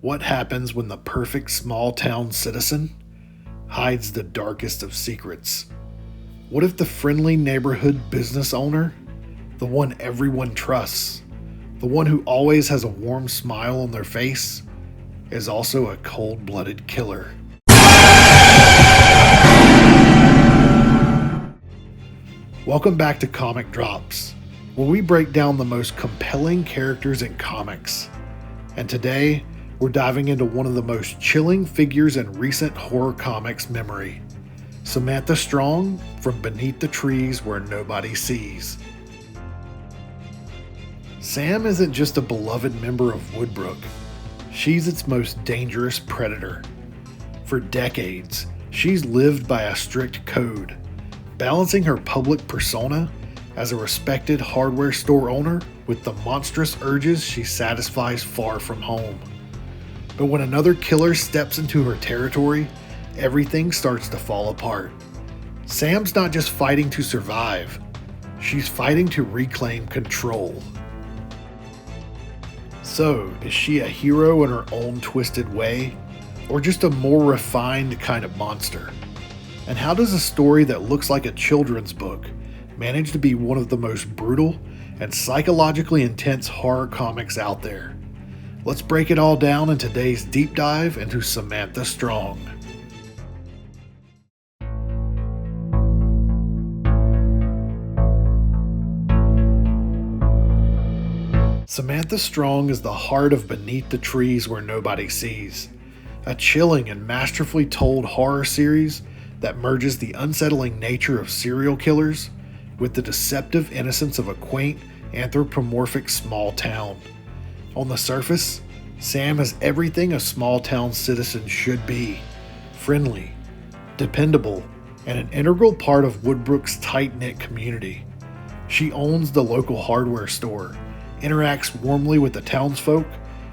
What happens when the perfect small town citizen hides the darkest of secrets? What if the friendly neighborhood business owner, the one everyone trusts, the one who always has a warm smile on their face, is also a cold-blooded killer? Welcome back to Comic Drops, where we break down the most compelling characters in comics. And today, we're diving into one of the most chilling figures in recent horror comics memory, Samantha Strong from Beneath the Trees Where Nobody Sees. Sam isn't just a beloved member of Woodbrook, she's its most dangerous predator. For decades, she's lived by a strict code, balancing her public persona as a respected hardware store owner with the monstrous urges she satisfies far from home. But when another killer steps into her territory, everything starts to fall apart. Sam's not just fighting to survive, she's fighting to reclaim control. So, is she a hero in her own twisted way, or just a more refined kind of monster? And how does a story that looks like a children's book manage to be one of the most brutal and psychologically intense horror comics out there? Let's break it all down in today's deep dive into Samantha Strong. Samantha Strong is the heart of Beneath the Trees Where Nobody Sees, a chilling and masterfully told horror series that merges the unsettling nature of serial killers with the deceptive innocence of a quaint, anthropomorphic small town. On the surface, Sam is everything a small town citizen should be: friendly, dependable, and an integral part of Woodbrook's tight-knit community. She owns the local hardware store, interacts warmly with the townsfolk,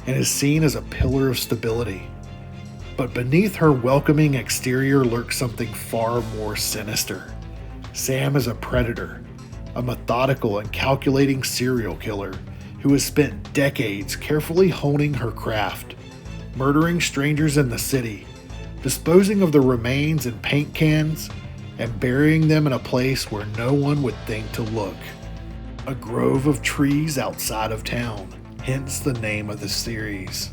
and is seen as a pillar of stability. But beneath her welcoming exterior lurks something far more sinister. Sam is a predator, a methodical and calculating serial killer who has spent decades carefully honing her craft, murdering strangers in the city, disposing of their remains in paint cans, and burying them in a place where no one would think to look. A grove of trees outside of town, hence the name of the series.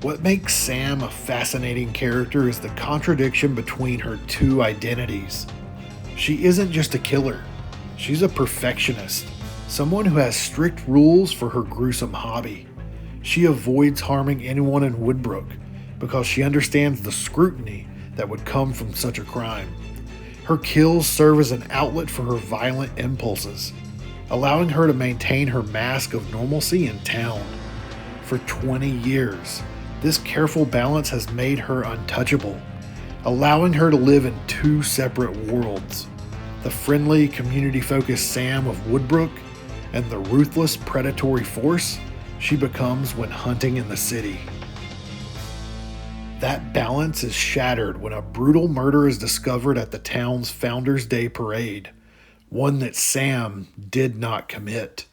What makes Sam a fascinating character is the contradiction between her two identities. She isn't just a killer, she's a perfectionist, someone who has strict rules for her gruesome hobby. She avoids harming anyone in Woodbrook because she understands the scrutiny that would come from such a crime. Her kills serve as an outlet for her violent impulses, allowing her to maintain her mask of normalcy in town. For 20 years, this careful balance has made her untouchable, allowing her to live in two separate worlds: the friendly, community-focused Sam of Woodbrook and the ruthless, predatory force she becomes when hunting in the city. That balance is shattered when a brutal murder is discovered at the town's Founders Day parade, one that Sam did not commit.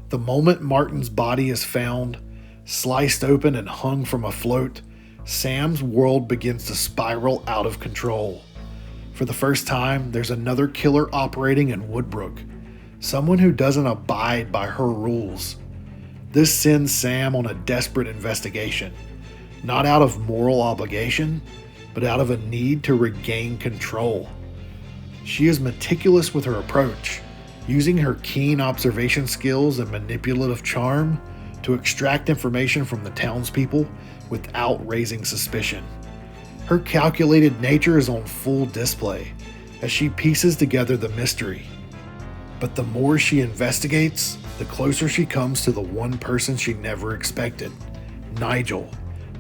The moment Martin's body is found, sliced open and hung from a float, Sam's world begins to spiral out of control. For the first time, there's another killer operating in Woodbrook, someone who doesn't abide by her rules. This sends Sam on a desperate investigation, not out of moral obligation, but out of a need to regain control. She is meticulous with her approach, using her keen observation skills and manipulative charm to extract information from the townspeople without raising suspicion. Her calculated nature is on full display as she pieces together the mystery. But the more she investigates, the closer she comes to the one person she never expected: Nigel,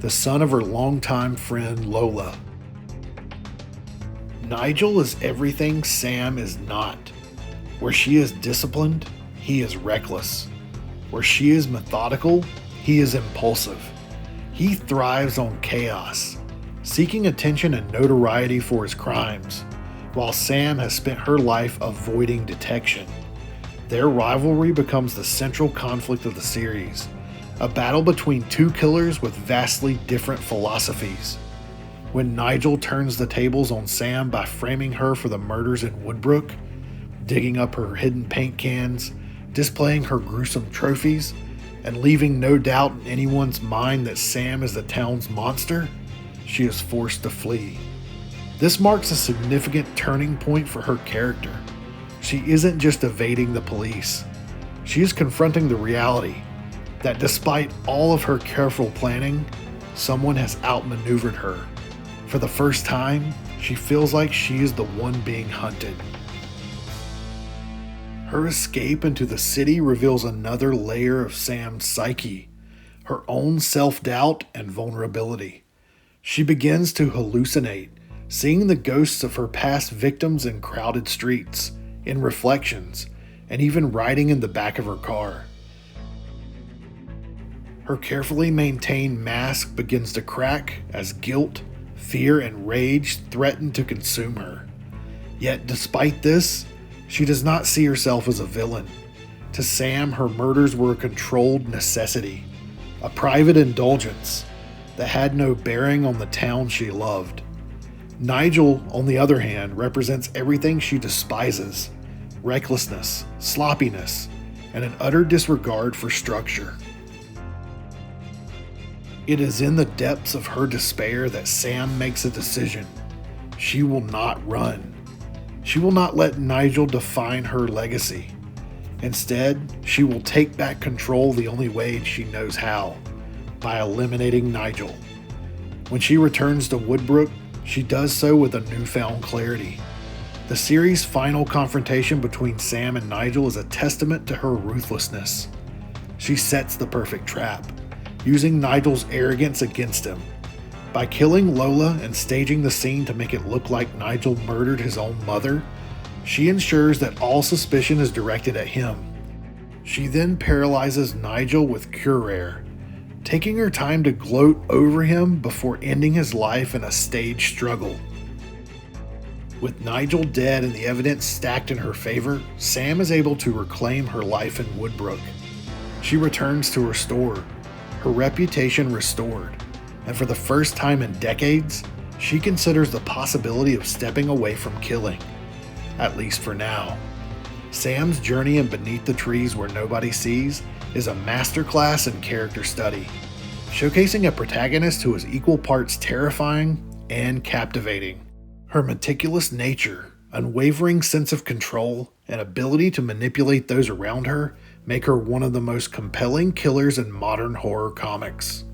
the son of her longtime friend Lola. Nigel is everything Sam is not. Where she is disciplined, he is reckless. Where she is methodical, he is impulsive. He thrives on chaos, seeking attention and notoriety for his crimes, while Sam has spent her life avoiding detection. Their rivalry becomes the central conflict of the series, a battle between two killers with vastly different philosophies. When Nigel turns the tables on Sam by framing her for the murders in Woodbrook, digging up her hidden paint cans, displaying her gruesome trophies, and leaving no doubt in anyone's mind that Sam is the town's monster, she is forced to flee. This marks a significant turning point for her character. She isn't just evading the police. She is confronting the reality that despite all of her careful planning, someone has outmaneuvered her. For the first time, she feels like she is the one being hunted. Her escape into the city reveals another layer of Sam's psyche, her own self-doubt and vulnerability. She begins to hallucinate, seeing the ghosts of her past victims in crowded streets, in reflections, and even riding in the back of her car. Her carefully maintained mask begins to crack as guilt, fear, and rage threaten to consume her. Yet despite this, she does not see herself as a villain. To Sam, her murders were a controlled necessity, a private indulgence that had no bearing on the town she loved. Nigel, on the other hand, represents everything she despises: recklessness, sloppiness, and an utter disregard for structure. It is in the depths of her despair that Sam makes a decision. She will not run. She will not let Nigel define her legacy. Instead, she will take back control the only way she knows how, by eliminating Nigel. When she returns to Woodbrook, she does so with a newfound clarity. The series' final confrontation between Sam and Nigel is a testament to her ruthlessness. She sets the perfect trap, using Nigel's arrogance against him. By killing Lola and staging the scene to make it look like Nigel murdered his own mother, she ensures that all suspicion is directed at him. She then paralyzes Nigel with Curare, taking her time to gloat over him before ending his life in a staged struggle. With Nigel dead and the evidence stacked in her favor, Sam is able to reclaim her life in Woodbrook. She returns to her store, her reputation restored, and for the first time in decades, she considers the possibility of stepping away from killing, at least for now. Sam's journey in Beneath the Trees Where Nobody Sees is a masterclass in character study, showcasing a protagonist who is equal parts terrifying and captivating. Her meticulous nature, unwavering sense of control, and ability to manipulate those around her make her one of the most compelling killers in modern horror comics.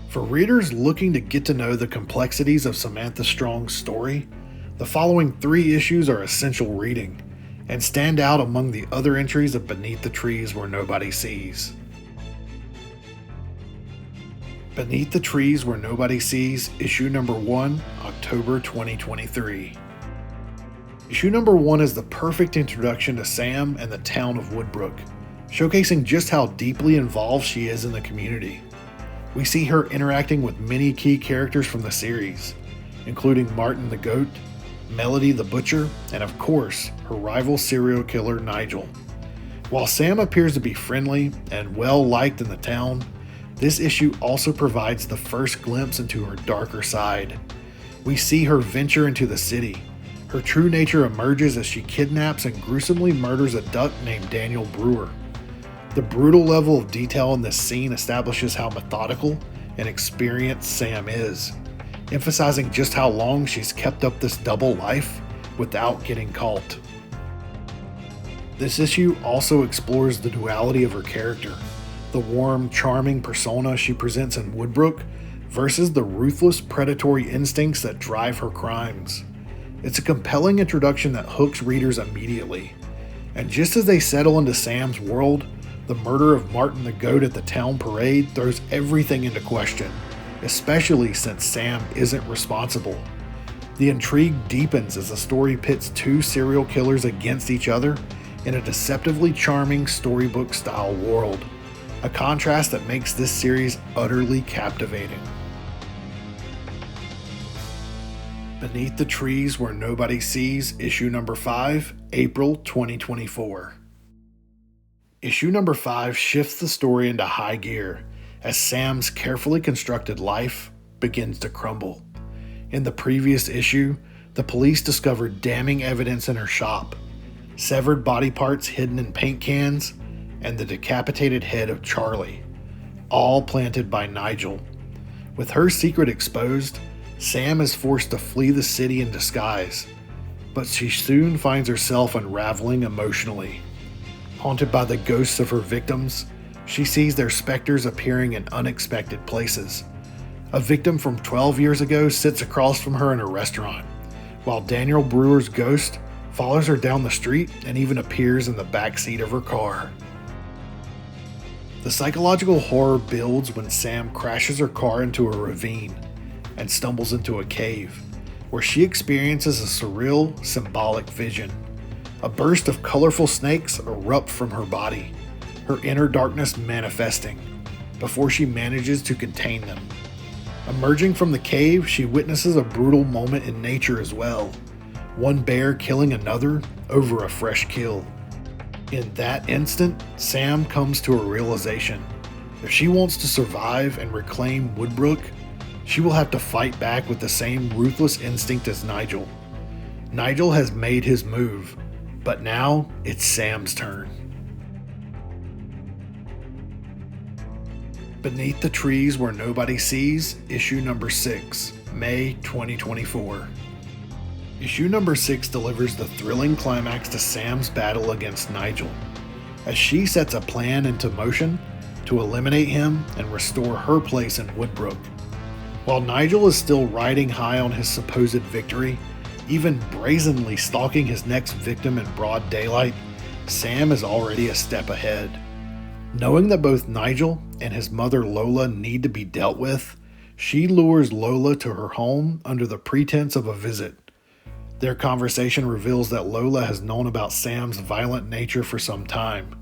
For readers looking to get to know the complexities of Samantha Strong's story, the following 3 issues are essential reading and stand out among the other entries of Beneath the Trees Where Nobody Sees. Beneath the Trees Where Nobody Sees, Issue Number 1, October 2023. Issue Number 1 is the perfect introduction to Sam and the town of Woodbrook, showcasing just how deeply involved she is in the community. We see her interacting with many key characters from the series, including Martin the Goat, Melody the Butcher, and of course, her rival serial killer Nigel. While Sam appears to be friendly and well-liked in the town, this issue also provides the first glimpse into her darker side. We see her venture into the city. Her true nature emerges as she kidnaps and gruesomely murders a duck named Daniel Brewer. The brutal level of detail in this scene establishes how methodical and experienced Sam is, emphasizing just how long she's kept up this double life without getting caught. This issue also explores the duality of her character, the warm, charming persona she presents in Woodbrook versus the ruthless, predatory instincts that drive her crimes. It's a compelling introduction that hooks readers immediately, and just as they settle into Sam's world, the murder of Martin the Goat at the town parade throws everything into question, especially since Sam isn't responsible. The intrigue deepens as the story pits 2 serial killers against each other in a deceptively charming storybook-style world, a contrast that makes this series utterly captivating. Beneath the Trees Where Nobody Sees, Issue Number 5, April 2024. Issue number 5 shifts the story into high gear as Sam's carefully constructed life begins to crumble. In the previous issue, the police discovered damning evidence in her shop, severed body parts hidden in paint cans, and the decapitated head of Charlie, all planted by Nigel. With her secret exposed, Sam is forced to flee the city in disguise, but she soon finds herself unraveling emotionally. Haunted by the ghosts of her victims, she sees their specters appearing in unexpected places. A victim from 12 years ago sits across from her in a restaurant, while Daniel Brewer's ghost follows her down the street and even appears in the backseat of her car. The psychological horror builds when Sam crashes her car into a ravine and stumbles into a cave, where she experiences a surreal, symbolic vision. A burst of colorful snakes erupt from her body, her inner darkness manifesting, before she manages to contain them. Emerging from the cave, she witnesses a brutal moment in nature as well, one bear killing another over a fresh kill. In that instant, Sam comes to a realization. If she wants to survive and reclaim Woodbrook, she will have to fight back with the same ruthless instinct as Nigel. Nigel has made his move, but now it's Sam's turn. Beneath the Trees Where Nobody Sees, issue number 6, May 2024. Issue number 6 delivers the thrilling climax to Sam's battle against Nigel, as she sets a plan into motion to eliminate him and restore her place in Woodbrook. While Nigel is still riding high on his supposed victory, even brazenly stalking his next victim in broad daylight, Sam is already a step ahead. Knowing that both Nigel and his mother Lola need to be dealt with, she lures Lola to her home under the pretense of a visit. Their conversation reveals that Lola has known about Sam's violent nature for some time,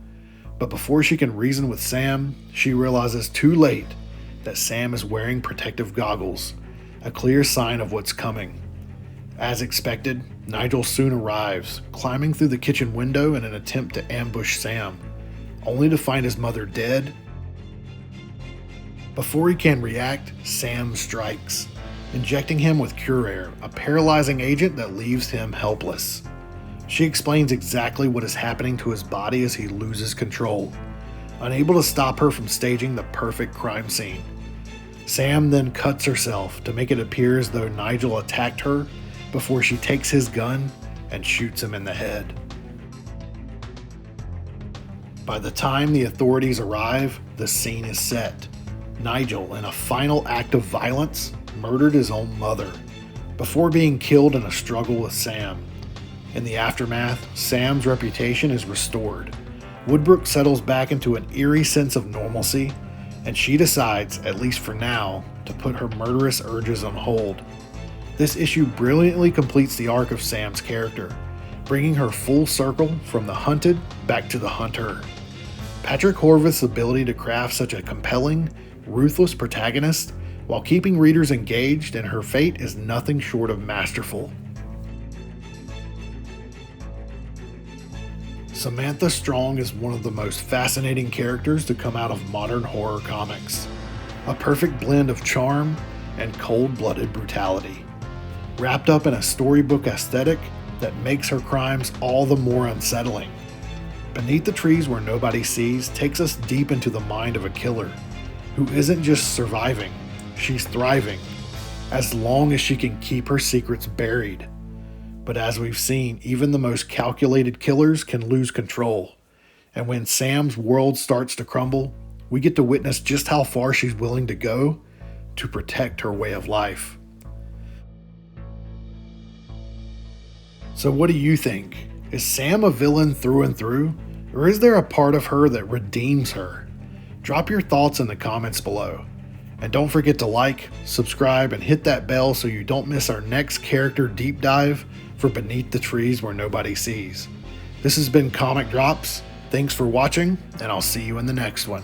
but before she can reason with Sam, she realizes too late that Sam is wearing protective goggles, a clear sign of what's coming. As expected, Nigel soon arrives, climbing through the kitchen window in an attempt to ambush Sam, only to find his mother dead. Before he can react, Sam strikes, injecting him with Cure Air, a paralyzing agent that leaves him helpless. She explains exactly what is happening to his body as he loses control, unable to stop her from staging the perfect crime scene. Sam then cuts herself to make it appear as though Nigel attacked her before she takes his gun and shoots him in the head. By the time the authorities arrive, the scene is set. Nigel, in a final act of violence, murdered his own mother, before being killed in a struggle with Sam. In the aftermath, Sam's reputation is restored. Woodbrook settles back into an eerie sense of normalcy, and she decides, at least for now, to put her murderous urges on hold. This issue brilliantly completes the arc of Sam's character, bringing her full circle from the hunted back to the hunter. Patrick Horvath's ability to craft such a compelling, ruthless protagonist while keeping readers engaged in her fate is nothing short of masterful. Samantha Strong is one of the most fascinating characters to come out of modern horror comics. A perfect blend of charm and cold-blooded brutality, wrapped up in a storybook aesthetic that makes her crimes all the more unsettling. Beneath the Trees Where Nobody Sees takes us deep into the mind of a killer who isn't just surviving, she's thriving, as long as she can keep her secrets buried. But as we've seen, even the most calculated killers can lose control. And when Sam's world starts to crumble, we get to witness just how far she's willing to go to protect her way of life. So what do you think? Is Sam a villain through and through? Or is there a part of her that redeems her? Drop your thoughts in the comments below. And don't forget to like, subscribe, and hit that bell so you don't miss our next character deep dive for Beneath the Trees Where Nobody Sees. This has been Comic Drops. Thanks for watching, and I'll see you in the next one.